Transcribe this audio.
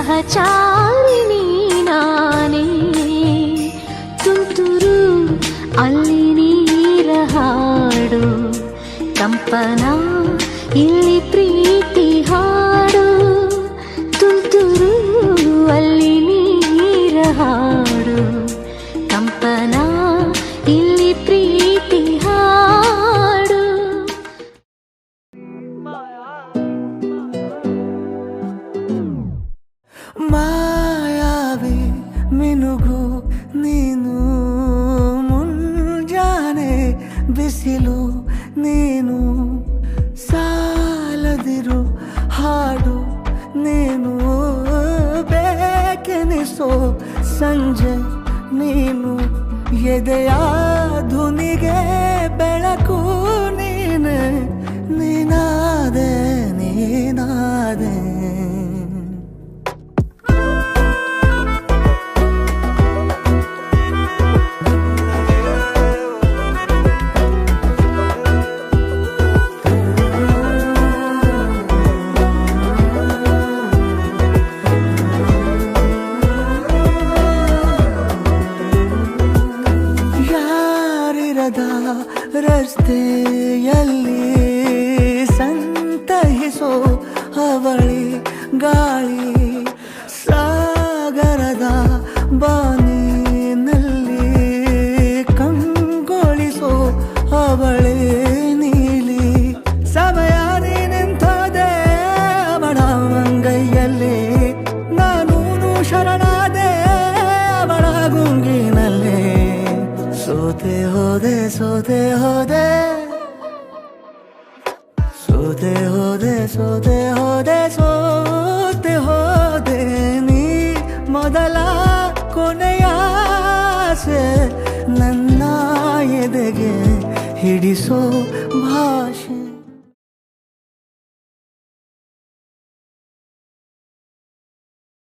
ಸಹಚಾರಿಣಿ ನಾನೇ. ತುಂತುರು ಅಲ್ಲಿ ನೀರ ಹಾಡು, ಕಂಪನ ಇಲ್ಲಿ ಪ್ರೀತಿ ಹಾಡು. ತುಂತುರು ಅಲ್ಲಿ ನೀರ ಹಾಡು, ಕಂಪನ ಇಲ್ಲಿ ಪ್ರೀತಿ ಹಾಡು. ಮಾಯಾವಿ ಮಿನುಗು ನೀನು, ಮುಂಜಾನೆ ಬಿಸಿಲು ನೀನು, ಸಾಲದಿರು ಹಾಡು ನೀನು, ಬೇಕೆನಿಸೋ ಸಂಜೆ ನೀನು, ಎದೆಯ ಧುನಿಗೆ ಬೆಳಕು ನೀನೆ, ನೀನಾದೆ ನೀನಾದೆ. ರಸ್ತೆಯಲ್ಲಿ ಸಂತಹಿಸೋ ಅವಳಿ ಗಾಳಿ, ಸಾಗರದ ಬಾನಿನಲ್ಲಿ ಕಂಗೊಳಿಸೋ ಅವಳೆ ನೀಲಿ. ಸಮಯ ನಿಂತೋದೆ ಅವಳ ಅಂಗೈಯಲ್ಲಿ, ನಾನು ಶರಣಾದೆ ಅವಳ ಗುಂಗಿನಲ್ಲಿ. ಸೋತೆ ಹೋದೆ ಸೋತೆ ಹೋದೆ, ಸೋತೆ ಹೋದೆ ಸೋತೆ ಹೋದೆ, ಸೋತೆ ಹೋದೆ ನೀ ಮೊದಲ ಕೊನೆಯ ಆಸೆ, ನನ್ನ ಎದೆಗೆ ಹಿಡಿಸೋ